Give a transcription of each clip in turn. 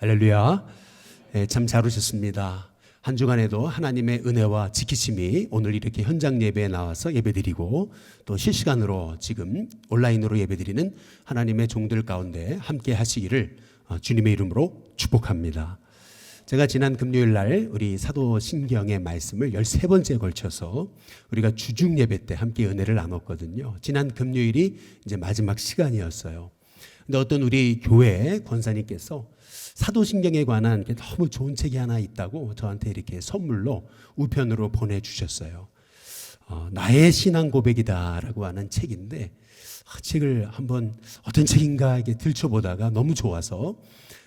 할렐루야. 참 잘 오셨습니다. 한 주간에도 하나님의 은혜와 지키심이 오늘 이렇게 현장 예배에 나와서 예배드리고 또 실시간으로 지금 온라인으로 예배드리는 하나님의 종들 가운데 함께 하시기를 주님의 이름으로 축복합니다. 제가 지난 금요일 날 우리 사도신경의 말씀을 13번째에 걸쳐서 우리가 주중 예배 때 함께 은혜를 나눴거든요. 지난 금요일이 이제 마지막 시간이었어요. 근데 어떤 우리 교회 권사님께서 사도신경에 관한 너무 좋은 책이 하나 있다고 저한테 이렇게 선물로 우편으로 보내주셨어요. 나의 신앙 고백이다라고 하는 책인데 책을 한번 어떤 책인가 이렇게 들춰보다가 너무 좋아서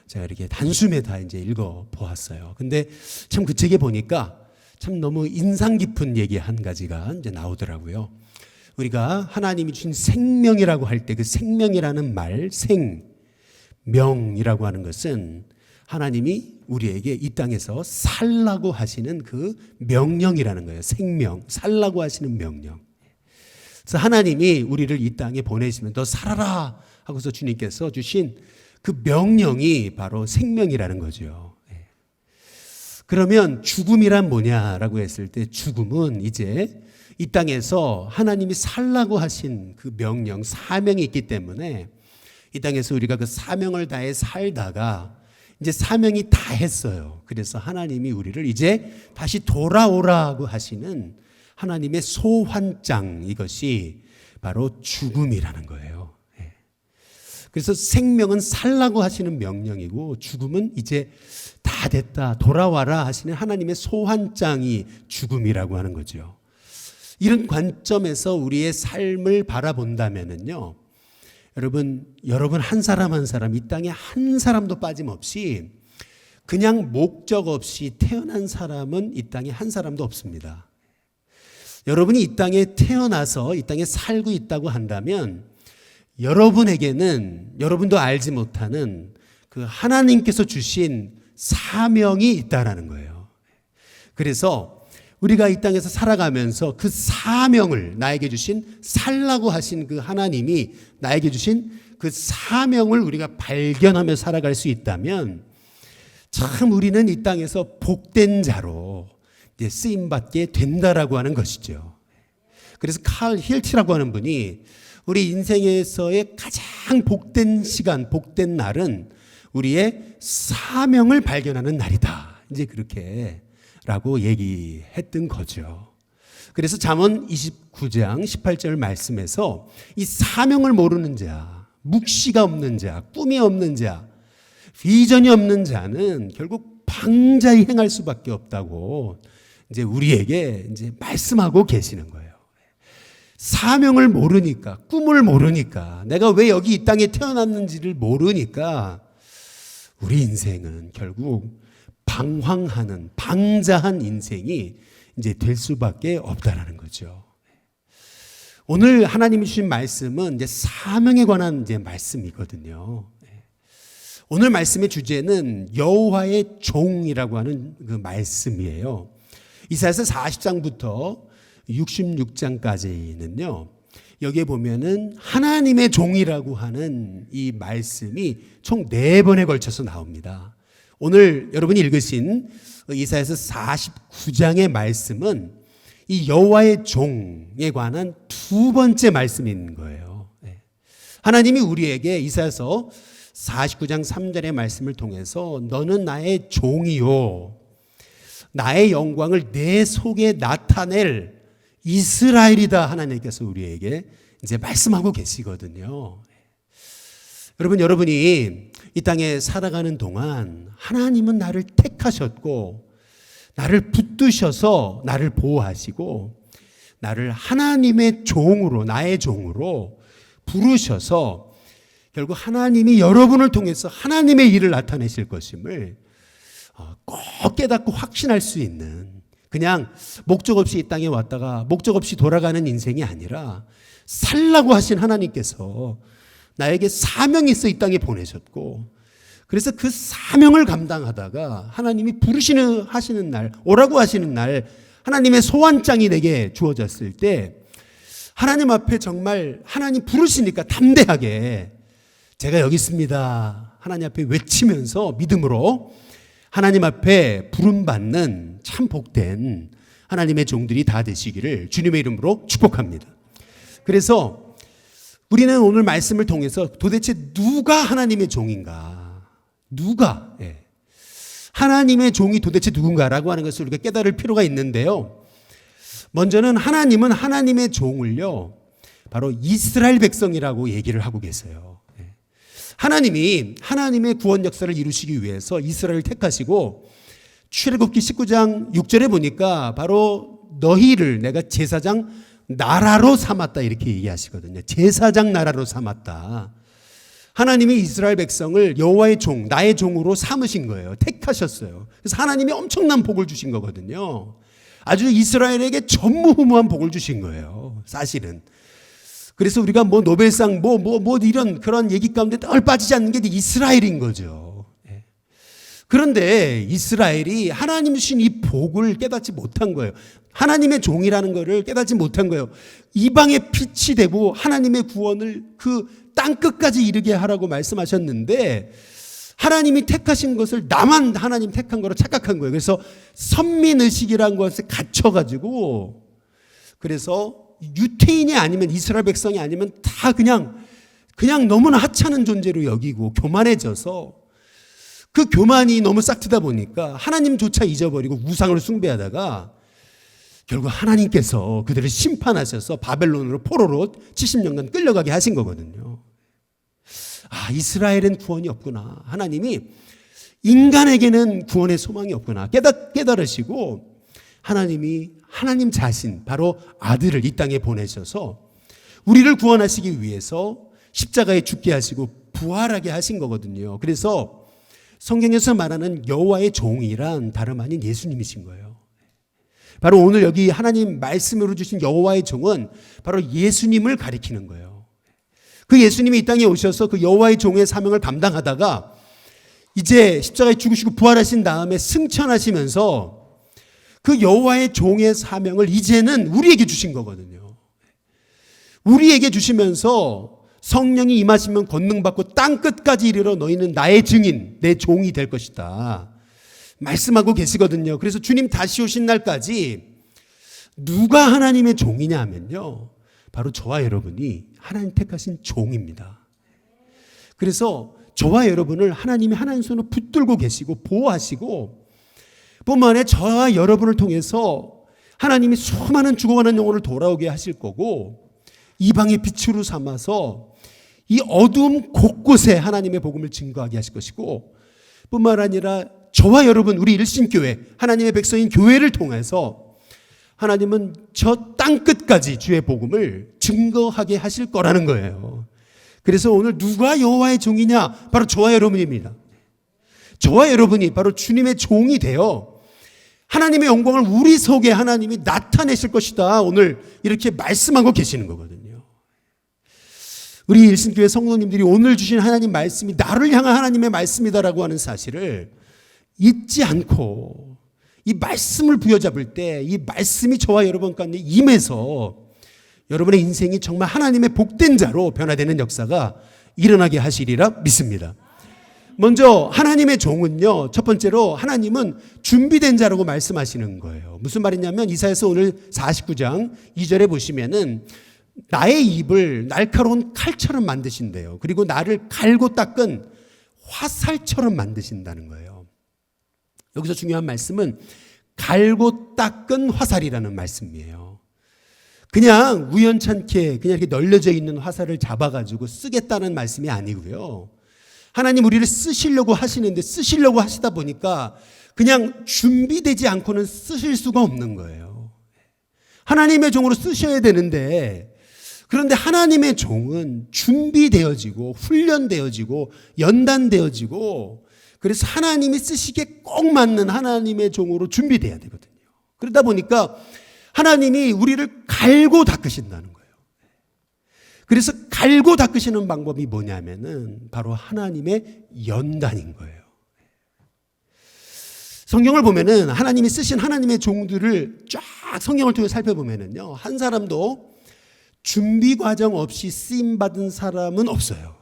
제가 이렇게 단숨에 다 이제 읽어 보았어요. 근데 참 그 책에 보니까 참 너무 인상 깊은 얘기 한 가지가 이제 나오더라고요. 우리가 하나님이 주신 생명이라고 할 때 그 생명이라는 말, 생명이라고 하는 것은 하나님이 우리에게 이 땅에서 살라고 하시는 그 명령이라는 거예요. 생명, 살라고 하시는 명령. 그래서 하나님이 우리를 이 땅에 보내시면 너 살아라 하고서 주님께서 주신 그 명령이 바로 생명이라는 거죠. 그러면 죽음이란 뭐냐라고 했을 때 죽음은 이제 이 땅에서 하나님이 살라고 하신 그 명령, 사명이 있기 때문에 이 땅에서 우리가 그 사명을 다해 살다가 이제 사명이 다 했어요. 그래서 하나님이 우리를 이제 다시 돌아오라고 하시는 하나님의 소환장, 이것이 바로 죽음이라는 거예요. 그래서 생명은 살라고 하시는 명령이고 죽음은 이제 다 됐다, 돌아와라 하시는 하나님의 소환장이 죽음이라고 하는 거죠. 이런 관점에서 우리의 삶을 바라본다면요, 여러분 한 사람 한 사람, 이 땅에 한 사람도 빠짐없이 그냥 목적 없이 태어난 사람은 이 땅에 한 사람도 없습니다. 여러분이 이 땅에 태어나서 이 땅에 살고 있다고 한다면 여러분에게는 여러분도 알지 못하는 그 하나님께서 주신 사명이 있다라는 거예요. 그래서 우리가 이 땅에서 살아가면서 그 사명을 나에게 주신, 살라고 하신 그 하나님이 나에게 주신 그 사명을 우리가 발견하며 살아갈 수 있다면 참 우리는 이 땅에서 복된 자로 이제 쓰임받게 된다라고 하는 것이죠. 그래서 칼 힐티라고 하는 분이 우리 인생에서의 가장 복된 시간, 복된 날은 우리의 사명을 발견하는 날이다. 이제 그렇게 라고 얘기했던 거죠. 그래서 잠언 29장 18절 말씀에서 이 사명을 모르는 자, 묵시가 없는 자, 꿈이 없는 자, 비전이 없는 자는 결국 방자히 행할 수밖에 없다고 이제 우리에게 이제 말씀하고 계시는 거예요. 사명을 모르니까, 꿈을 모르니까, 내가 왜 여기 이 땅에 태어났는지를 모르니까 우리 인생은 결국 방황하는, 방자한 인생이 이제 될 수밖에 없다라는 거죠. 오늘 하나님이 주신 말씀은 이제 사명에 관한 이제 말씀이거든요. 오늘 말씀의 주제는 여호와의 종이라고 하는 그 말씀이에요. 이사야서 40장부터 66장까지는요, 여기에 보면은 하나님의 종이라고 하는 이 말씀이 총 4번에 걸쳐서 나옵니다. 오늘 여러분이 읽으신 이사야서 49장의 말씀은 이 여호와의 종에 관한 2번째 말씀인 거예요. 하나님이 우리에게 이사야서 49장 3절의 말씀을 통해서 너는 나의 종이요, 나의 영광을 내 속에 나타낼 이스라엘이다, 하나님께서 우리에게 이제 말씀하고 계시거든요. 여러분이 이 땅에 살아가는 동안 하나님은 나를 택하셨고 나를 붙드셔서 나를 보호하시고 나를 하나님의 종으로, 나의 종으로 부르셔서 결국 하나님이 여러분을 통해서 하나님의 일을 나타내실 것임을 꼭 깨닫고 확신할 수 있는, 그냥 목적 없이 이 땅에 왔다가 목적 없이 돌아가는 인생이 아니라 살라고 하신 하나님께서 나에게 사명이 있어 이 땅에 보내셨고, 그래서 그 사명을 감당하다가 하나님이 하시는 날, 오라고 하시는 날 하나님의 소환장이 내게 주어졌을 때 하나님 앞에 정말 하나님 부르시니까 담대하게 제가 여기 있습니다 하나님 앞에 외치면서 믿음으로 하나님 앞에 부름받는 참 복된 하나님의 종들이 다 되시기를 주님의 이름으로 축복합니다. 그래서 우리는 오늘 말씀을 통해서 도대체 누가 하나님의 종인가? 누가? 하나님의 종이 도대체 누군가라고 하는 것을 우리가 깨달을 필요가 있는데요. 먼저는 하나님은 하나님의 종을요, 바로 이스라엘 백성이라고 얘기를 하고 계세요. 하나님이 하나님의 구원 역사를 이루시기 위해서 이스라엘을 택하시고 출애굽기 19장 6절에 보니까 바로 너희를 내가 제사장 나라로 삼았다 이렇게 얘기하시거든요. 제사장 나라로 삼았다. 하나님이 이스라엘 백성을 여호와의 종, 나의 종으로 삼으신 거예요. 택하셨어요. 그래서 하나님이 엄청난 복을 주신 거거든요. 아주 이스라엘에게 전무후무한 복을 주신 거예요. 사실은. 그래서 우리가 뭐 노벨상 이런 그런 얘기 가운데 늘 빠지지 않는 게 이스라엘인 거죠. 그런데 이스라엘이 하나님 주신 이 복을 깨닫지 못한 거예요. 하나님의 종이라는 것을 깨닫지 못한 거예요. 이방의 빛이 되고 하나님의 구원을 그 땅끝까지 이르게 하라고 말씀하셨는데 하나님이 택하신 것을 나만 하나님 택한 거로 착각한 거예요. 그래서 선민의식이라는 것에 갇혀가지고 그래서 유태인이 아니면 이스라엘 백성이 아니면 다 그냥 너무나 하찮은 존재로 여기고 교만해져서 그 교만이 너무 싹트다 보니까 하나님조차 잊어버리고 우상을 숭배하다가 결국 하나님께서 그들을 심판하셔서 바벨론으로 포로로 70년간 끌려가게 하신 거거든요. 아, 이스라엘은 구원이 없구나. 하나님이 인간에게는 구원의 소망이 없구나. 깨달으시고 하나님이 하나님 자신 바로 아들을 이 땅에 보내셔서 우리를 구원하시기 위해서 십자가에 죽게 하시고 부활하게 하신 거거든요. 그래서 성경에서 말하는 여호와의 종이란 다름 아닌 예수님이신 거예요. 바로 오늘 여기 하나님 말씀으로 주신 여호와의 종은 바로 예수님을 가리키는 거예요. 그 예수님이 이 땅에 오셔서 그 여호와의 종의 사명을 감당하다가 이제 십자가에 죽으시고 부활하신 다음에 승천하시면서 그 여호와의 종의 사명을 이제는 우리에게 주신 거거든요. 우리에게 주시면서 성령이 임하시면 권능받고 땅끝까지 이르러 너희는 나의 증인, 내 종이 될 것이다 말씀하고 계시거든요. 그래서 주님 다시 오신 날까지 누가 하나님의 종이냐 하면요, 바로 저와 여러분이 하나님 택하신 종입니다. 그래서 저와 여러분을 하나님이 하나님 손으로 붙들고 계시고 보호하시고 뿐만 아니라 저와 여러분을 통해서 하나님이 수많은 죽어가는 영혼을 돌아오게 하실 거고 이방의 빛으로 삼아서 이 어두움 곳곳에 하나님의 복음을 증거하게 하실 것이고 뿐만 아니라 저와 여러분 우리 일신교회 하나님의 백성인 교회를 통해서 하나님은 저 땅끝까지 주의 복음을 증거하게 하실 거라는 거예요. 그래서 오늘 누가 여호와의 종이냐? 바로 저와 여러분입니다. 저와 여러분이 바로 주님의 종이 되어 하나님의 영광을 우리 속에 하나님이 나타내실 것이다. 오늘 이렇게 말씀하고 계시는 거거든요. 우리 일신교회 성도님들이 오늘 주신 하나님 말씀이 나를 향한 하나님의 말씀이다라고 하는 사실을 잊지 않고 이 말씀을 부여잡을 때 이 말씀이 저와 여러분 가운데 임해서 여러분의 인생이 정말 하나님의 복된 자로 변화되는 역사가 일어나게 하시리라 믿습니다. 먼저 하나님의 종은요, 첫 번째로 하나님은 준비된 자라고 말씀하시는 거예요. 무슨 말이냐면 이사야서 오늘 49장 2절에 보시면은 나의 입을 날카로운 칼처럼 만드신대요. 그리고 나를 갈고 닦은 화살처럼 만드신다는 거예요. 여기서 중요한 말씀은 갈고 닦은 화살이라는 말씀이에요. 그냥 우연찮게 그냥 이렇게 널려져 있는 화살을 잡아가지고 쓰겠다는 말씀이 아니고요. 하나님 우리를 쓰시려고 하시는데 쓰시려고 하시다 보니까 그냥 준비되지 않고는 쓰실 수가 없는 거예요. 하나님의 종으로 쓰셔야 되는데 그런데 하나님의 종은 준비되어지고 훈련되어지고 연단되어지고 그래서 하나님이 쓰시기에 꼭 맞는 하나님의 종으로 준비돼야 되거든요. 그러다 보니까 하나님이 우리를 갈고 닦으신다는 거예요. 그래서 갈고 닦으시는 방법이 뭐냐면은 바로 하나님의 연단인 거예요. 성경을 보면은 하나님이 쓰신 하나님의 종들을 쫙 성경을 통해 살펴보면은요, 한 사람도 준비 과정 없이 쓰임 받은 사람은 없어요.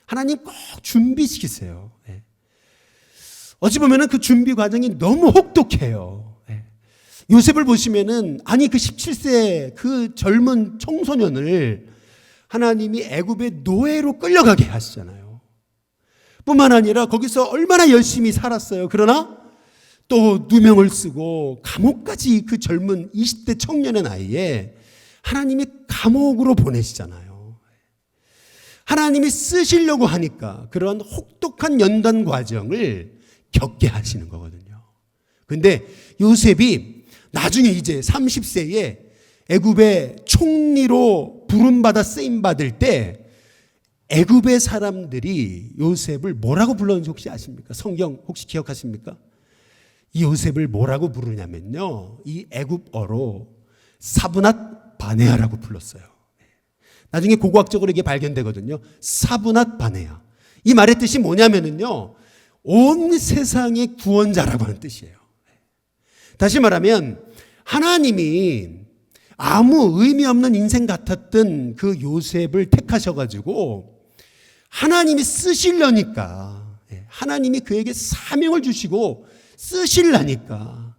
하나님 꼭 준비시키세요. 어찌 보면은 그 준비 과정이 너무 혹독해요. 요셉을 보시면은 아니 그 17세 그 젊은 청소년을 하나님이 애굽의 노예로 끌려가게 하시잖아요. 뿐만 아니라 거기서 얼마나 열심히 살았어요. 그러나 또 누명을 쓰고 감옥까지 그 젊은 20대 청년의 나이에 하나님이 감옥으로 보내시잖아요. 하나님이 쓰시려고 하니까 그런 혹독한 연단 과정을 겪게 하시는 거거든요. 근데 요셉이 나중에 이제 30세에 애굽의 총리로 부름받아 쓰임받을 때 애굽의 사람들이 요셉을 뭐라고 불렀는지 혹시 아십니까? 성경 혹시 기억하십니까? 이 요셉을 뭐라고 부르냐면요, 이 애굽어로 사브낫 바네아라고 불렀어요. 나중에 고고학적으로 이게 발견되거든요. 사브낫 바네아. 이 말의 뜻이 뭐냐면요, 온 세상의 구원자라고 하는 뜻이에요. 다시 말하면 하나님이 아무 의미 없는 인생 같았던 그 요셉을 택하셔가지고 하나님이 쓰시려니까, 하나님이 그에게 사명을 주시고 쓰시려니까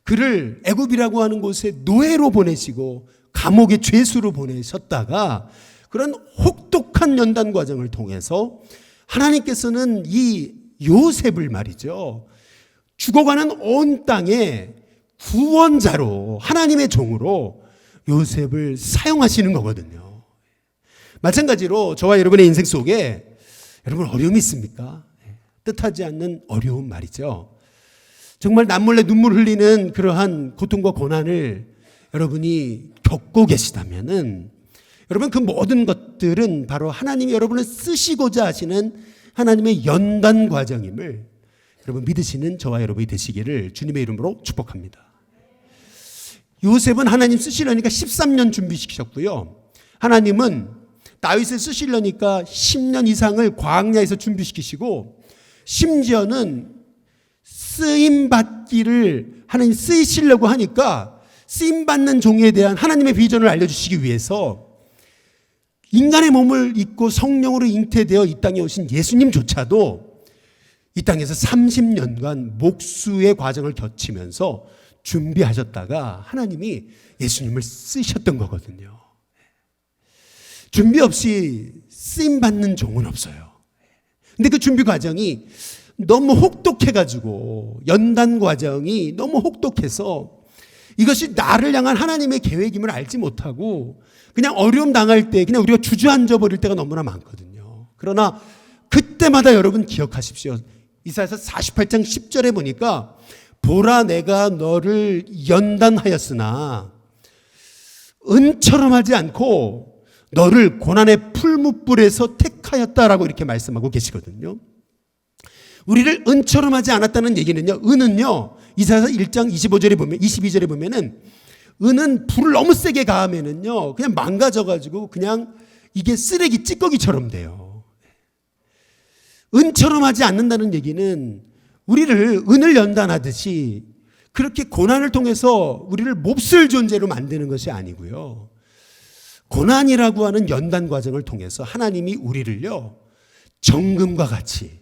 그를 애굽이라고 하는 곳에 노예로 보내시고 감옥의 죄수로 보내셨다가 그런 혹독한 연단 과정을 통해서 하나님께서는 이 요셉을 말이죠, 죽어가는 온 땅에 구원자로 하나님의 종으로 요셉을 사용하시는 거거든요. 마찬가지로 저와 여러분의 인생 속에 여러분 어려움이 있습니까? 뜻하지 않는 어려움 말이죠. 정말 남몰래 눈물 흘리는 그러한 고통과 고난을 여러분이 겪고 계시다면은 여러분 그 모든 것들은 바로 하나님이 여러분을 쓰시고자 하시는 하나님의 연단 과정임을 여러분 믿으시는 저와 여러분이 되시기를 주님의 이름으로 축복합니다. 요셉은 하나님 쓰시려니까 13년 준비시키셨고요. 하나님은 다윗을 쓰시려니까 10년 이상을 광야에서 준비시키시고 심지어는 쓰임받기를 하나님 쓰시려고 하니까 쓰임받는 종에 대한 하나님의 비전을 알려주시기 위해서 인간의 몸을 입고 성령으로 잉태되어 이 땅에 오신 예수님조차도 이 땅에서 30년간 목수의 과정을 거치면서 준비하셨다가 하나님이 예수님을 쓰셨던 거거든요. 준비 없이 쓰임받는 종은 없어요. 근데 그 준비 과정이 너무 혹독해가지고 연단 과정이 너무 혹독해서 이것이 나를 향한 하나님의 계획임을 알지 못하고 그냥 어려움 당할 때 그냥 우리가 주저앉아 버릴 때가 너무나 많거든요. 그러나 그때마다 여러분 기억하십시오. 이사야서 48장 10절에 보니까 보라 내가 너를 연단하였으나 은처럼 하지 않고 너를 고난의 풀무불에서 택하였다라고 이렇게 말씀하고 계시거든요. 우리를 은처럼 하지 않았다는 얘기는요, 은은요, 이사야서 1장 25절에 보면, 22절에 보면은, 은은 불을 너무 세게 가하면은요, 그냥 망가져가지고 그냥 이게 쓰레기 찌꺼기처럼 돼요. 은처럼 하지 않는다는 얘기는 우리를 은을 연단하듯이 그렇게 고난을 통해서 우리를 몹쓸 존재로 만드는 것이 아니고요. 고난이라고 하는 연단 과정을 통해서 하나님이 우리를요, 정금과 같이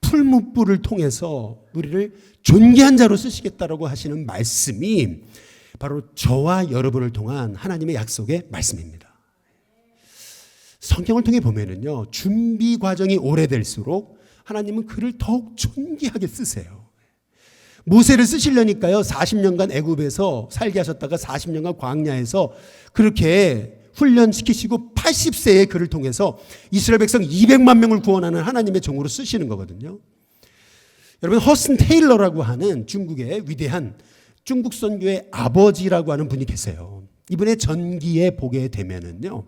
풀무불을 통해서 우리를 존귀한 자로 쓰시겠다라고 하시는 말씀이 바로 저와 여러분을 통한 하나님의 약속의 말씀입니다. 성경을 통해 보면은요, 준비 과정이 오래될수록 하나님은 그를 더욱 존귀하게 쓰세요. 모세를 쓰시려니까요, 40년간 애굽에서 살게 하셨다가 40년간 광야에서 그렇게 훈련시키시고 80세에 그를 통해서 이스라엘 백성 200만 명을 구원하는 하나님의 종으로 쓰시는 거거든요. 여러분, 허슨 테일러라고 하는 중국의 위대한 중국 선교의 아버지라고 하는 분이 계세요. 이분의 전기에 보게 되면은요,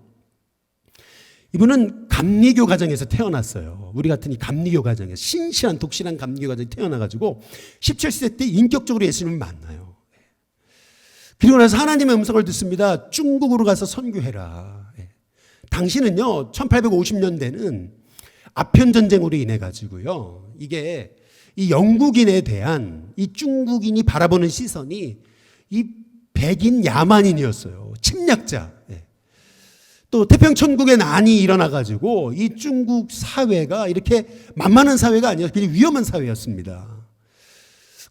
이분은 감리교 가정에서 태어났어요. 우리 같은 이 감리교 가정에서 신실한 독실한 감리교 가정에 태어나가지고 17세 때 인격적으로 예수님을 만나요. 그리고 나서 하나님의 음성을 듣습니다. 중국으로 가서 선교해라. 당시는요, 1850년대는 아편전쟁으로 인해 가지고요, 이게 이 영국인에 대한 이 중국인이 바라보는 시선이 이 백인 야만인이었어요. 침략자. 또 태평천국의 난이 일어나가지고 이 중국 사회가 이렇게 만만한 사회가 아니었어요. 그냥 위험한 사회였습니다.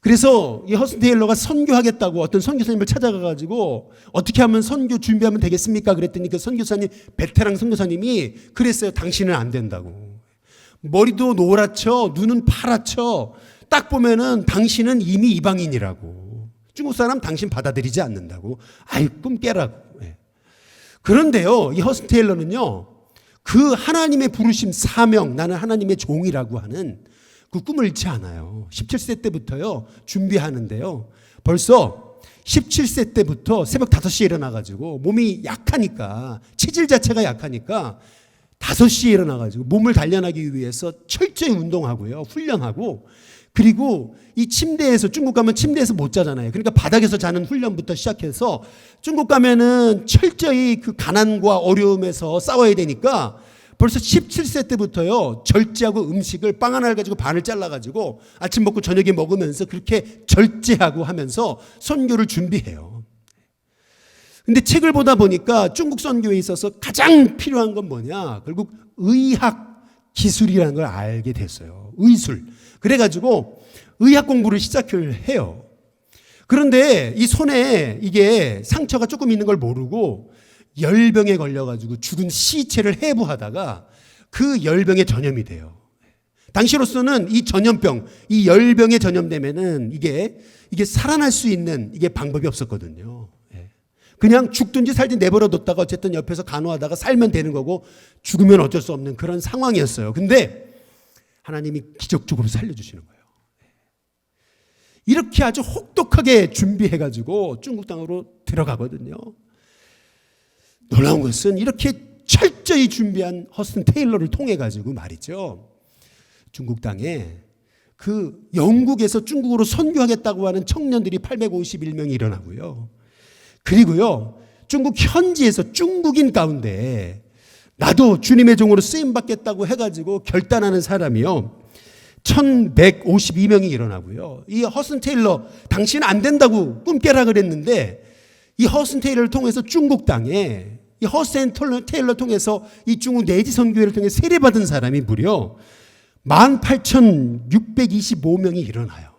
그래서 이 허슨 테일러가 선교하겠다고 어떤 선교사님을 찾아가가지고 어떻게 하면 선교 준비하면 되겠습니까? 그랬더니 그 선교사님, 베테랑 선교사님이 그랬어요. 당신은 안 된다고. 머리도 노랗죠. 눈은 파랗죠. 딱 보면은 당신은 이미 이방인이라고. 중국 사람 당신 받아들이지 않는다고. 아이, 꿈 깨라고. 그런데요, 이 허슨 테일러는요, 그 하나님의 부르심, 사명, 나는 하나님의 종이라고 하는 그 꿈을 잃지 않아요. 17세 때부터요, 준비하는데요. 벌써 17세 때부터 새벽 5시에 일어나가지고 몸이 약하니까, 체질 자체가 약하니까 5시에 일어나가지고 몸을 단련하기 위해서 철저히 운동하고요, 훈련하고, 그리고 이 침대에서, 중국 가면 침대에서 못 자잖아요. 그러니까 바닥에서 자는 훈련부터 시작해서 중국 가면은 철저히 그 가난과 어려움에서 싸워야 되니까 벌써 17세 때부터요, 절제하고 음식을 빵 하나를 가지고 반을 잘라가지고 아침 먹고 저녁에 먹으면서 그렇게 절제하고 하면서 선교를 준비해요. 근데 책을 보다 보니까 중국 선교에 있어서 가장 필요한 건 뭐냐? 결국 의학 기술이라는 걸 알게 됐어요. 의술. 그래가지고 의학 공부를 시작을 해요. 그런데 이 손에 이게 상처가 조금 있는 걸 모르고 열병에 걸려가지고 죽은 시체를 해부하다가 그 열병에 전염이 돼요. 당시로서는 이 전염병, 이 열병에 전염되면은 이게 살아날 수 있는 이게 방법이 없었거든요. 그냥 죽든지 살든지 내버려 뒀다가 어쨌든 옆에서 간호하다가 살면 되는 거고 죽으면 어쩔 수 없는 그런 상황이었어요. 근데 하나님이 기적적으로 살려주시는 거예요. 이렇게 아주 혹독하게 준비해가지고 중국 땅으로 들어가거든요. 놀라운 것은 이렇게 철저히 준비한 허슨 테일러를 통해가지고 말이죠. 중국 땅에 그 영국에서 중국으로 선교하겠다고 하는 청년들이 851명이 일어나고요. 그리고요, 중국 현지에서 중국인 가운데 나도 주님의 종으로 쓰임받겠다고 해가지고 결단하는 사람이요, 1152명이 일어나고요. 이 허슨 테일러, 당신은 안 된다고 꿈 깨라 그랬는데 이 허슨 테일러를 통해서 중국 땅에, 이 허슨 테일러 통해서 이 중국 내지 선교회를 통해 세례받은 사람이 무려 18,625명이 일어나요.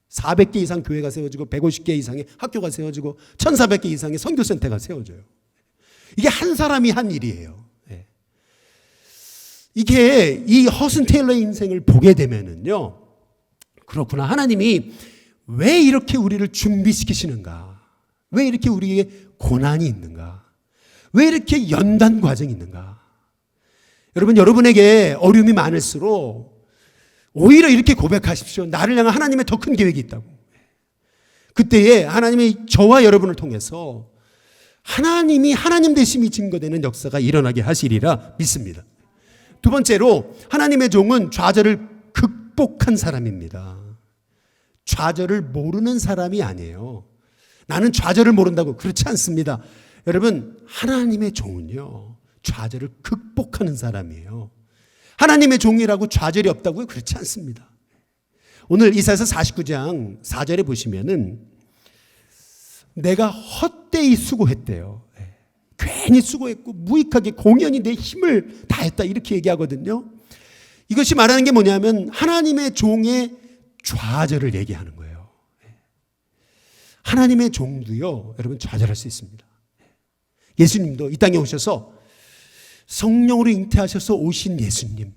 400개 이상 교회가 세워지고 150개 이상의 학교가 세워지고 1,400개 이상의 선교센터가 세워져요. 이게 한 사람이 한 일이에요. 이게 이 허슨 테일러의 인생을 보게 되면은요, 그렇구나. 하나님이 왜 이렇게 우리를 준비시키시는가? 왜 이렇게 우리에게 고난이 있는가? 왜 이렇게 연단 과정이 있는가? 여러분, 여러분에게 어려움이 많을수록 오히려 이렇게 고백하십시오. 나를 향한 하나님의 더 큰 계획이 있다고. 그때에 하나님이 저와 여러분을 통해서 하나님이 하나님 되심이 증거되는 역사가 일어나게 하시리라 믿습니다. 두 번째로, 하나님의 종은 좌절을 극복한 사람입니다. 좌절을 모르는 사람이 아니에요. 나는 좌절을 모른다고, 그렇지 않습니다. 여러분, 하나님의 종은요, 좌절을 극복하는 사람이에요. 하나님의 종이라고 좌절이 없다고요? 그렇지 않습니다. 오늘 이사야서 49장 4절에 보시면은 내가 헛되이 수고했대요. 괜히 수고했고 무익하게 공연히 내 힘을 다했다, 이렇게 얘기하거든요. 이것이 말하는 게 뭐냐면 하나님의 종의 좌절을 얘기하는 거예요. 하나님의 종도요, 여러분, 좌절할 수 있습니다. 예수님도 이 땅에 오셔서 성령으로 잉태하셔서 오신 예수님,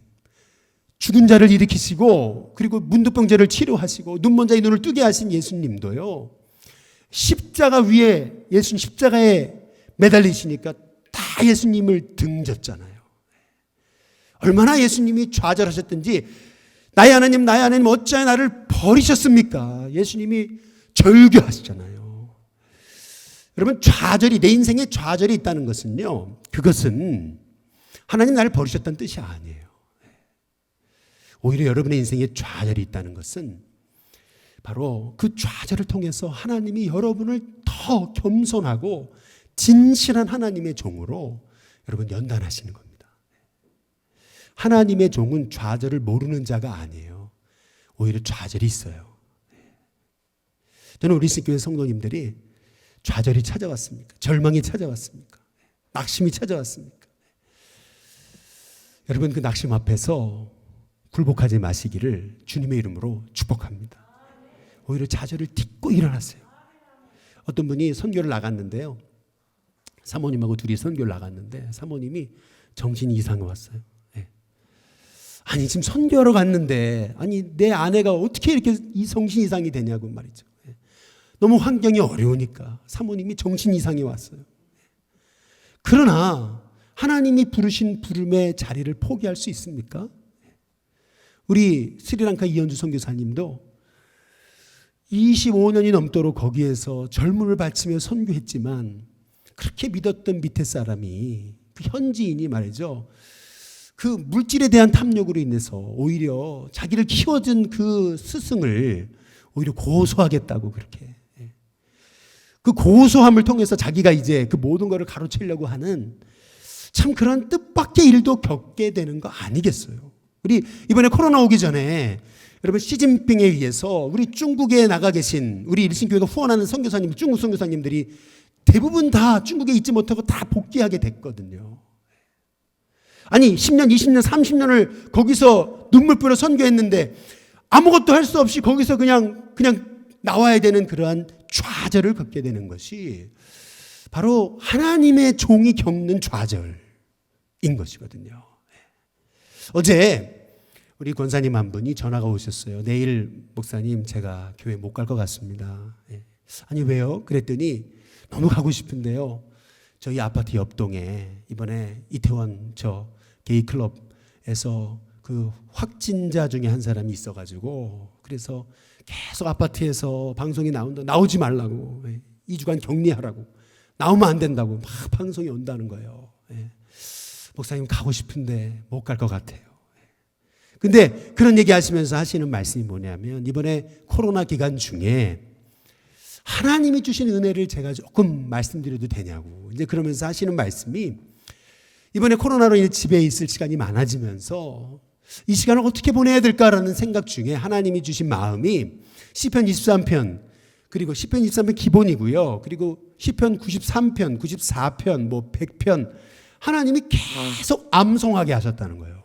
죽은 자를 일으키시고 그리고 문둥병자를 치료하시고 눈먼 자의 눈을 뜨게 하신 예수님도요, 십자가 위에, 예수님 십자가에 매달리시니까 다 예수님을 등졌잖아요. 얼마나 예수님이 좌절하셨든지, 나의 하나님, 나의 하나님, 어찌하여 나를 버리셨습니까? 예수님이 절규하시잖아요. 여러분, 좌절이, 내 인생에 좌절이 있다는 것은요, 그것은 하나님 나를 버리셨다는 뜻이 아니에요. 오히려 여러분의 인생에 좌절이 있다는 것은 바로 그 좌절을 통해서 하나님이 여러분을 더 겸손하고 진실한 하나님의 종으로 여러분 연단하시는 겁니다. 하나님의 종은 좌절을 모르는 자가 아니에요. 오히려 좌절이 있어요. 저는 우리 신교회 성도님들이 좌절이 찾아왔습니까? 절망이 찾아왔습니까? 낙심이 찾아왔습니까? 여러분, 그 낙심 앞에서 굴복하지 마시기를 주님의 이름으로 축복합니다. 오히려 좌절을 딛고 일어났어요. 어떤 분이 선교를 나갔는데요. 사모님하고 둘이 선교를 나갔는데 사모님이 정신 이상이 왔어요. 네. 아니 지금 선교하러 갔는데 아니 내 아내가 어떻게 이렇게 이 정신 이상이 되냐고 말이죠. 네. 너무 환경이 어려우니까 사모님이 정신 이상이 왔어요. 그러나 하나님이 부르신 부름의 자리를 포기할 수 있습니까? 우리 스리랑카 이현주 선교사님도 25년이 넘도록 거기에서 젊음을 바치며 선교했지만 그렇게 믿었던 밑에 사람이 그 현지인이 말이죠. 그 물질에 대한 탐욕으로 인해서 오히려 자기를 키워준 그 스승을 오히려 고소하겠다고 그렇게 그 고소함을 통해서 자기가 이제 그 모든 것을 가로채려고 하는 참 그런 뜻밖의 일도 겪게 되는 거 아니겠어요? 우리 이번에 코로나 오기 전에 여러분 시진핑에 의해서 우리 중국에 나가 계신 우리 일신교회가 후원하는 선교사님, 중국 선교사님들이 대부분 다 중국에 있지 못하고 다 복귀하게 됐거든요. 아니 10년, 20년, 30년을 거기서 눈물 뿌려 선교했는데 아무것도 할 수 없이 거기서 그냥 나와야 되는 그러한 좌절을 겪게 되는 것이 바로 하나님의 종이 겪는 좌절인 것이거든요. 어제 우리 권사님 한 분이 전화가 오셨어요. 내일 목사님 제가 교회 못 갈 것 같습니다. 아니 왜요? 그랬더니 너무 가고 싶은데요. 저희 아파트 옆동에 이번에 이태원 저 게이클럽에서 그 확진자 중에 한 사람이 있어가지고 그래서 계속 아파트에서 방송이 나오지 말라고 2주간 격리하라고 나오면 안 된다고 막 방송이 온다는 거예요. 목사님 가고 싶은데 못 갈 것 같아요. 근데 그런 얘기 하시면서 하시는 말씀이 뭐냐면 이번에 코로나 기간 중에 하나님이 주신 은혜를 제가 조금 말씀드려도 되냐고 이제 그러면서 하시는 말씀이 이번에 코로나로 인해 집에 있을 시간이 많아지면서 이 시간을 어떻게 보내야 될까라는 생각 중에 하나님이 주신 마음이 시편 23편 그리고 시편 23편 기본이고요. 그리고 시편 93편, 94편, 뭐 100편 하나님이 계속 암송하게 하셨다는 거예요.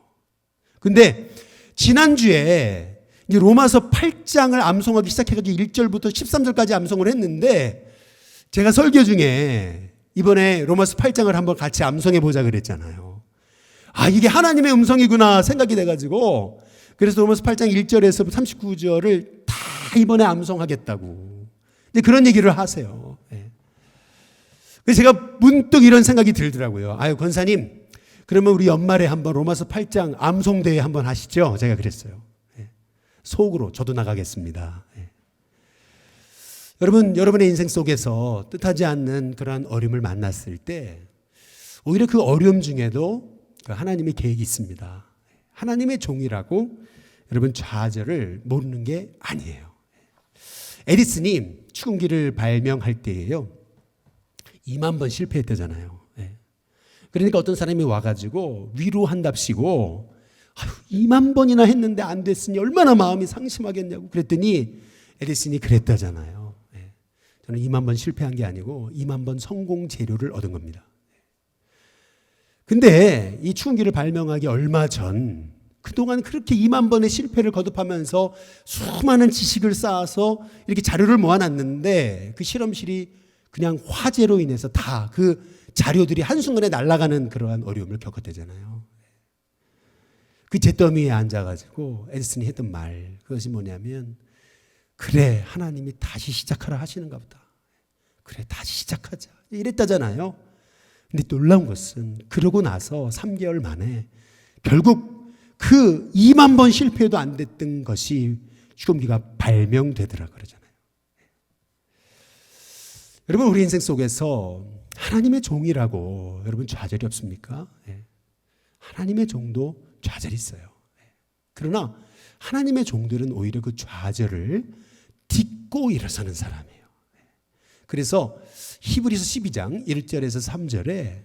근데 지난주에 이제 로마서 8장을 암송하기 시작해가지고 1절부터 13절까지 암송을 했는데 제가 설교 중에 이번에 로마서 8장을 한번 같이 암송해 보자 그랬잖아요. 아 이게 하나님의 음성이구나 생각이 돼가지고 그래서 로마서 8장 1절에서 39절을 다 이번에 암송하겠다고 그런 얘기를 하세요. 그래서 제가 문득 이런 생각이 들더라고요. 아유 권사님 그러면 우리 연말에 한번 로마서 8장 암송대회 한번 하시죠. 제가 그랬어요. 속으로 저도 나가겠습니다. 여러분, 여러분의 인생 속에서 뜻하지 않는 그러한 어려움을 만났을 때 오히려 그 어려움 중에도 하나님의 계획이 있습니다. 하나님의 종이라고 여러분 좌절을 모르는 게 아니에요. 에디슨이 축음기를 발명할 때에요. 2만 번 실패했다잖아요. 그러니까 어떤 사람이 와가지고 위로한답시고 2만 번이나 했는데 안 됐으니 얼마나 마음이 상심하겠냐고 그랬더니 에디슨이 그랬다잖아요. 저는 2만 번 실패한 게 아니고 2만 번 성공 재료를 얻은 겁니다. 근데 이 축음기를 발명하기 얼마 전 그동안 그렇게 2만 번의 실패를 거듭하면서 수많은 지식을 쌓아서 이렇게 자료를 모아놨는데 그 실험실이 그냥 화재로 인해서 다 그 자료들이 한순간에 날아가는 그러한 어려움을 겪었대잖아요. 그 잿더미에 앉아가지고 에디슨이 했던 말 그것이 뭐냐면 그래 하나님이 다시 시작하라 하시는가 보다. 그래 다시 시작하자 이랬다잖아요. 근데 놀라운 것은 그러고 나서 3개월 만에 결국 그 2만 번 실패해도 안 됐던 것이 축음기가 발명되더라 그러잖아요. 여러분 우리 인생 속에서 하나님의 종이라고 여러분 좌절이 없습니까? 하나님의 종도 좌절이 있어요. 그러나 하나님의 종들은 오히려 그 좌절을 딛고 일어서는 사람이에요. 그래서 히브리서 12장 1절에서 3절에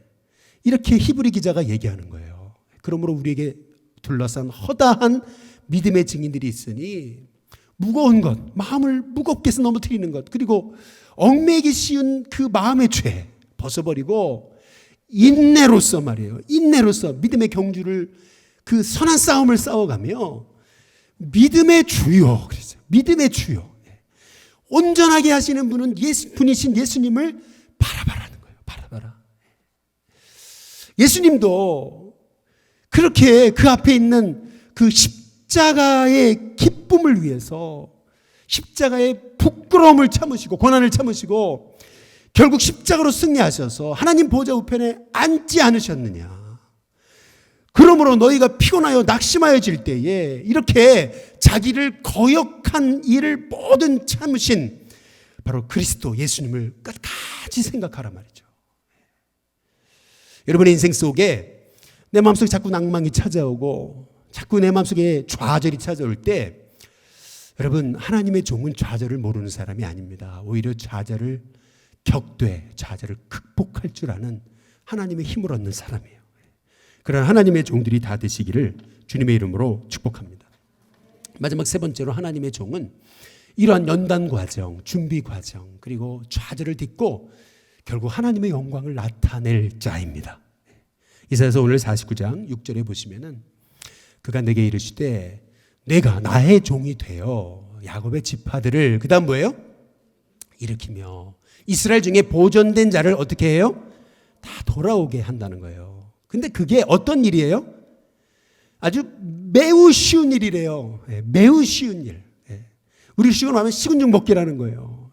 이렇게 히브리 기자가 얘기하는 거예요. 그러므로 우리에게 둘러싼 허다한 믿음의 증인들이 있으니 무거운 것, 마음을 무겁게 해서 넘어뜨리는 것, 그리고 얽매이기 쉬운 그 마음의 죄 벗어버리고 인내로서 말이에요. 인내로서 믿음의 경주를 그 선한 싸움을 싸워가며 믿음의 주요 그랬어요. 믿음의 주요. 온전하게 하시는 분은 분이신 예수님을 바라봐라는 거예요. 바라봐라. 예수님도 그렇게 그 앞에 있는 그 십자가의 기쁨을 위해서 십자가의 부끄러움을 참으시고 고난을 참으시고 결국 십자가로 승리하셔서 하나님 보좌 우편에 앉지 않으셨느냐. 그러므로 너희가 피곤하여 낙심하여질 때에 이렇게 자기를 거역한 일을 모든 참으신 바로 그리스도 예수님을 끝까지 생각하란 말이죠. 여러분의 인생 속에 내 마음속에 자꾸 낭망이 찾아오고 자꾸 내 마음속에 좌절이 찾아올 때 여러분 하나님의 종은 좌절을 모르는 사람이 아닙니다. 오히려 좌절을 격퇴, 좌절을 극복할 줄 아는 하나님의 힘을 얻는 사람이에요. 그런 하나님의 종들이 다 되시기를 주님의 이름으로 축복합니다. 마지막 세 번째로 하나님의 종은 이러한 연단 과정, 준비 과정, 그리고 좌절을 딛고 결국 하나님의 영광을 나타낼 자입니다. 이사야서 오늘 49장 6절에 보시면은 그가 내게 이르시되 내가 나의 종이 되어 야곱의 지파들을 그다음 뭐예요? 일으키며 이스라엘 중에 보존된 자를 어떻게 해요? 다 돌아오게 한다는 거예요. 근데 그게 어떤 일이에요? 아주 매우 쉬운 일이래요. 매우 쉬운 일. 우리 식으로 하면 식은 죽 먹기라는 거예요.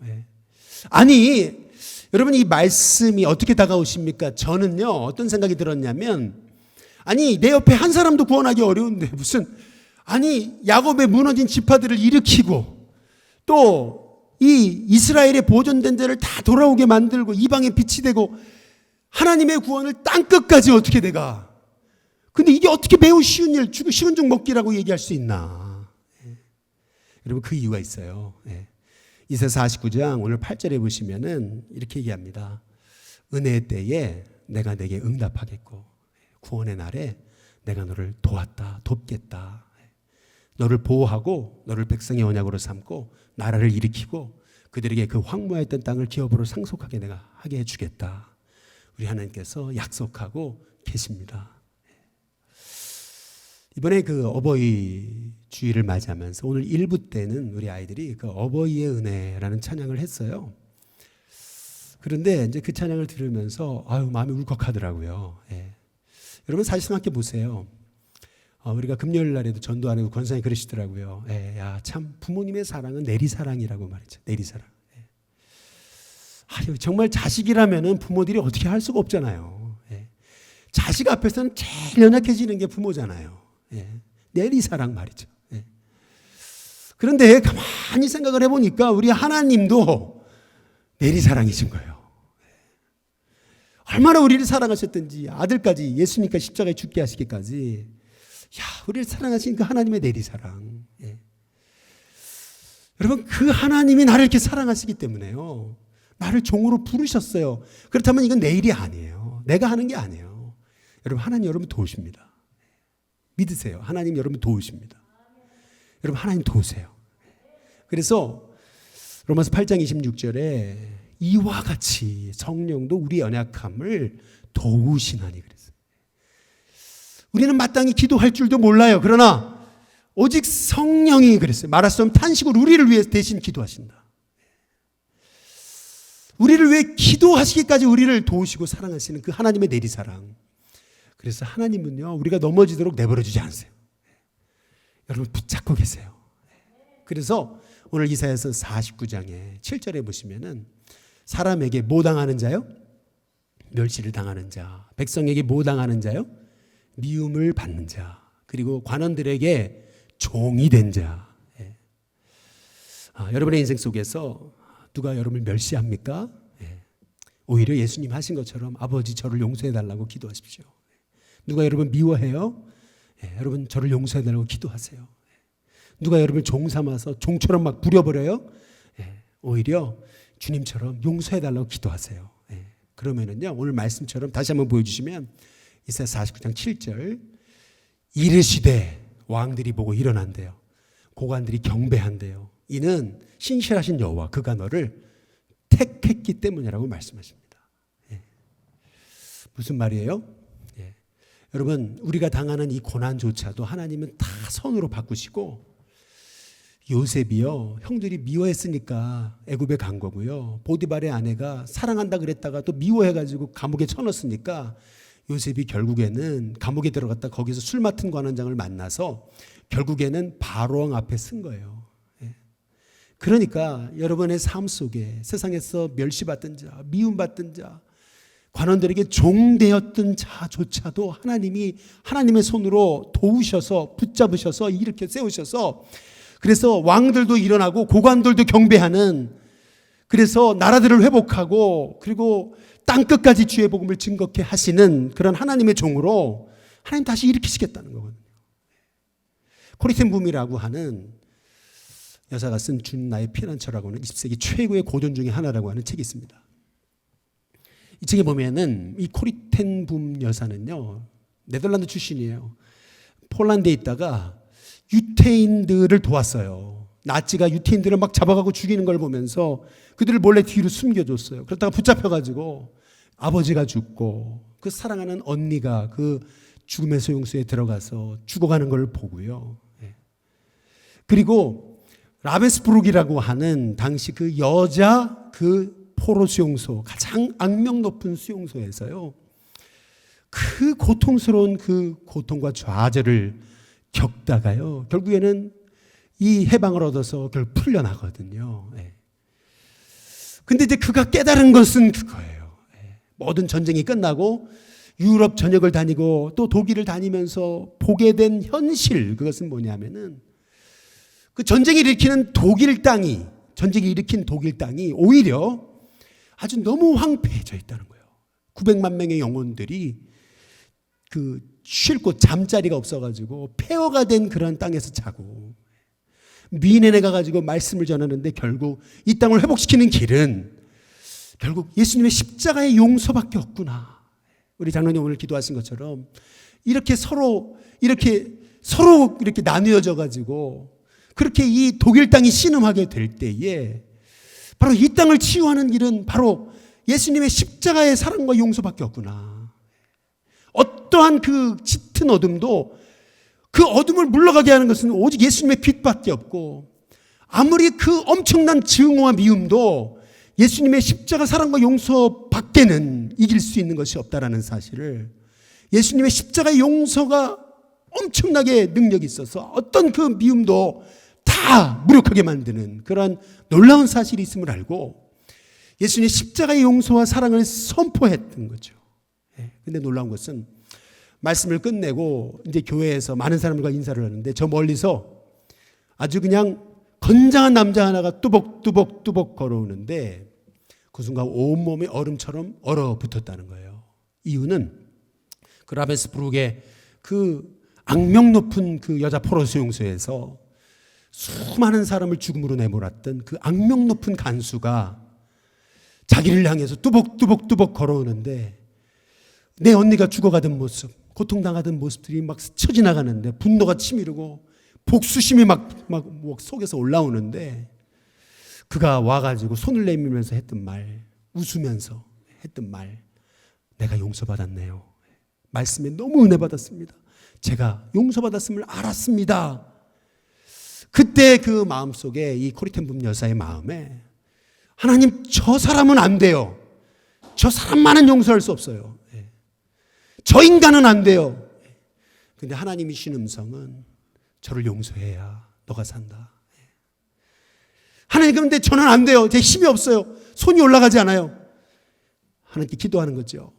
아니 여러분 이 말씀이 어떻게 다가오십니까? 저는요 어떤 생각이 들었냐면 아니 내 옆에 한 사람도 구원하기 어려운데 무슨 아니 야곱의 무너진 지파들을 일으키고 또 이 이스라엘의 보존된 자를 다 돌아오게 만들고 이방의 빛이 되고 하나님의 구원을 땅끝까지 어떻게 내가 근데 이게 어떻게 매우 쉬운 일 식은 죽 먹기라고 얘기할 수 있나. 여러분 그 이유가 있어요. 이사야 49장 오늘 8절에 보시면은 이렇게 얘기합니다. 은혜의 때에 내가 내게 응답하겠고 구원의 날에 내가 너를 도왔다 돕겠다. 너를 보호하고 너를 백성의 언약으로 삼고 나라를 일으키고 그들에게 그 황무하였던 땅을 기업으로 상속하게 내가 하게 해주겠다. 우리 하나님께서 약속하고 계십니다. 이번에 그 어버이 주일을 맞이하면서 오늘 1부 때는 우리 아이들이 그 어버이의 은혜라는 찬양을 했어요. 그런데 이제 그 찬양을 들으면서 마음이 울컥하더라고요. 여러분 사실 생각해 보세요. 우리가 금요일 날에도 전도하는 권사님 그러시더라고요. 야, 참 부모님의 사랑은 내리사랑이라고 말이죠. 내리사랑. 정말 자식이라면은 부모들이 어떻게 할 수가 없잖아요. 자식 앞에서는 제일 연약해지는 게 부모잖아요. 내리사랑 말이죠. 그런데 가만히 생각을 해보니까 우리 하나님도 내리사랑이신 거예요. 얼마나 우리를 사랑하셨든지 아들까지 예수님과 십자가에 죽게 하시기까지 우리를 사랑하신 그 하나님의 내리사랑. 여러분 그 하나님이 나를 이렇게 사랑하시기 때문에요. 나를 종으로 부르셨어요. 그렇다면 이건 내 일이 아니에요. 내가 하는 게 아니에요. 여러분 하나님 여러분 도우십니다. 믿으세요. 하나님 여러분 도우십니다. 여러분 하나님 도우세요. 그래서 로마서 8장 26절에 이와 같이 성령도 우리 연약함을 도우시나니 그랬어요. 우리는 마땅히 기도할 줄도 몰라요. 그러나 오직 성령이 그랬어요. 말할 수 없는 탄식으로 우리를 위해 대신 기도하신다. 우리를 위해 기도하시기까지 우리를 도우시고 사랑하시는 그 하나님의 내리사랑. 그래서 하나님은요 우리가 넘어지도록 내버려 주지 않으세요. 여러분 붙잡고 계세요. 그래서 오늘 이사야서 49장에 7절에 보시면은 사람에게 뭐 당하는 자요? 멸시를 당하는 자. 백성에게 뭐 당하는 자요? 미움을 받는 자. 그리고 관원들에게 종이 된 자. 여러분의 인생 속에서 누가 여러분을 멸시합니까? 오히려 예수님 하신 것처럼 아버지 저를 용서해달라고 기도하십시오. 누가 여러분 미워해요? 여러분 저를 용서해달라고 기도하세요. 누가 여러분을 종 삼아서 종처럼 막 부려버려요? 오히려 주님처럼 용서해달라고 기도하세요. 그러면은요 오늘 말씀처럼 다시 한번 보여주시면 이사야 49장 7절 이르시되 왕들이 보고 일어난대요. 고관들이 경배한대요. 이는 신실하신 여호와 그가 너를 택했기 때문이라고 말씀하십니다. 무슨 말이에요? 예. 여러분, 우리가 당하는 이 고난조차도 하나님은 다 선으로 바꾸시고, 요셉이요, 형들이 미워했으니까 애굽에 간 거고요. 보디발의 아내가 사랑한다 그랬다가 또 미워해가지고 감옥에 쳐넣었으니까 요셉이 결국에는 감옥에 들어갔다 거기서 술 맡은 관원장을 만나서 결국에는 바로왕 앞에 쓴 거예요. 예. 그러니까 여러분의 삶 속에 세상에서 멸시받던 자, 미움받던 자, 관원들에게 종되었던 자조차도 하나님이 하나님의 손으로 도우셔서 붙잡으셔서 일으켜 세우셔서, 그래서 왕들도 일어나고 고관들도 경배하는, 그래서 나라들을 회복하고 그리고 땅끝까지 주의 복음을 증거케 하시는 그런 하나님의 종으로 하나님 다시 일으키시겠다는 거거든요. 코리텐 붐이라고 하는 여사가 쓴 준 나의 피난처라고 하는 20세기 최고의 고전 중에 하나라고 하는 책이 있습니다. 이 책에 보면은 이 코리텐 붐 여사는요, 네덜란드 출신이에요. 폴란드에 있다가 유태인들을 도왔어요. 나치가 유태인들을 막 잡아가고 죽이는 걸 보면서 그들을 몰래 뒤로 숨겨줬어요. 그러다가 붙잡혀가지고 아버지가 죽고 그 사랑하는 언니가 그 죽음의 소용소에 들어가서 죽어가는 걸 보고요. 그리고 라벤스부르크라고 하는 당시 그 여자 그 포로 수용소, 가장 악명 높은 수용소에서요, 그 고통스러운 그 고통과 좌절을 겪다가요, 결국에는 이 해방을 얻어서 결국 풀려나거든요. 근데 이제 그가 깨달은 것은 그거예요. 모든 전쟁이 끝나고 유럽 전역을 다니고 또 독일을 다니면서 보게 된 현실, 그것은 뭐냐면은 그 전쟁을 일으키는 독일 땅이, 전쟁이 일으킨 독일 땅이 오히려 아주 너무 황폐해져 있다는 거예요. 900만 명의 영혼들이 그 쉴 곳, 잠자리가 없어가지고 폐허가 된 그런 땅에서 자고, 미네네 가가지고 말씀을 전하는데 결국 이 땅을 회복시키는 길은 결국 예수님의 십자가의 용서밖에 없구나. 우리 장로님 오늘 기도하신 것처럼 이렇게 서로 이렇게 나뉘어져 가지고 그렇게 이 독일 땅이 신음하게 될 때에 바로 이 땅을 치유하는 길은 바로 예수님의 십자가의 사랑과 용서밖에 없구나. 어떠한 그 짙은 어둠도 그 어둠을 물러가게 하는 것은 오직 예수님의 빛밖에 없고, 아무리 그 엄청난 증오와 미움도 예수님의 십자가 사랑과 용서 밖에는 이길 수 있는 것이 없다라는 사실을, 예수님의 십자가의 용서가 엄청나게 능력이 있어서 어떤 그 미움도 다 무력하게 만드는 그런 놀라운 사실이 있음을 알고 예수님의 십자가의 용서와 사랑을 선포했던 거죠. 근데 놀라운 것은 말씀을 끝내고 이제 교회에서 많은 사람들과 인사를 하는데 저 멀리서 아주 그냥 건장한 남자 하나가 뚜벅뚜벅 걸어오는데 그 순간 온몸이 얼음처럼 얼어붙었다는 거예요. 이유는 그 라벤스부르크의 그 악명 높은 그 여자 포로 수용소에서 수많은 사람을 죽음으로 내몰았던 그 악명 높은 간수가 자기를 향해서 뚜벅뚜벅 걸어오는데 내 언니가 죽어가던 모습, 고통당하던 모습들이 막 스쳐 지나가는데 분노가 치밀고 복수심이 막 속에서 올라오는데 그가 와가지고 손을 내밀면서 했던 말, 웃으면서 했던 말, 내가 용서받았네요. 말씀에 너무 은혜 받았습니다. 제가 용서받았음을 알았습니다. 그때 그 마음속에 이 코리텐 붐 여사의 마음에 하나님, 저 사람은 안 돼요. 저 사람만은 용서할 수 없어요. 저 인간은 안 돼요. 근데 하나님이 주신 음성은 저를 용서해야 너가 산다. 하나님, 그런데 저는 안 돼요. 제 힘이 없어요. 손이 올라가지 않아요. 하나님께 기도하는 거죠.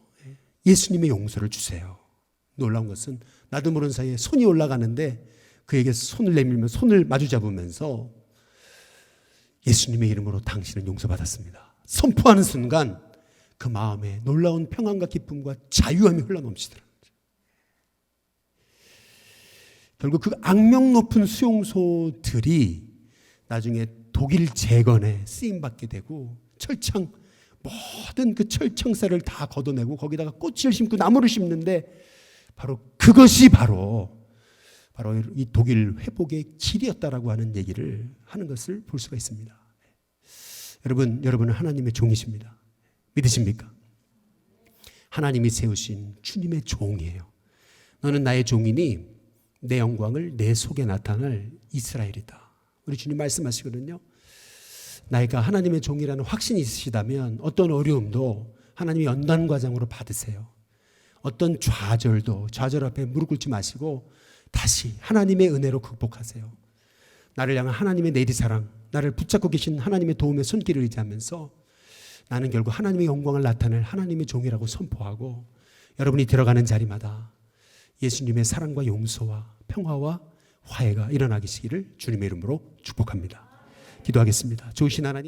예수님의 용서를 주세요. 놀라운 것은 나도 모르는 사이에 손이 올라가는데 그에게 손을 내밀면 손을 마주 잡으면서 예수님의 이름으로 당신은 용서받았습니다. 선포하는 순간 그 마음에 놀라운 평안과 기쁨과 자유함이 흘러넘치더라고요. 결국 그 악명 높은 수용소들이 나중에 독일 재건에 쓰임받게 되고 모든 그 철창살을 다 걷어내고 거기다가 꽃을 심고 나무를 심는데 바로 그것이 바로 이 독일 회복의 길이었다라고 하는 얘기를 하는 것을 볼 수가 있습니다. 여러분은 하나님의 종이십니다. 믿으십니까? 하나님이 세우신 주님의 종이에요. 너는 나의 종이니 내 영광을 내 속에 나타낼 이스라엘이다. 우리 주님 말씀하시거든요. 나이가 하나님의 종이라는 확신이 있으시다면 어떤 어려움도 하나님의 연단 과정으로 받으세요. 어떤 좌절 앞에 무릎 꿇지 마시고 다시 하나님의 은혜로 극복하세요. 나를 향한 하나님의 내리사랑, 나를 붙잡고 계신 하나님의 도움의 손길을 의지하면서 나는 결국 하나님의 영광을 나타낼 하나님의 종이라고 선포하고 여러분이 들어가는 자리마다 예수님의 사랑과 용서와 평화와 화해가 일어나기를 주님의 이름으로 축복합니다. 기도하겠습니다. 좋으신 하나님.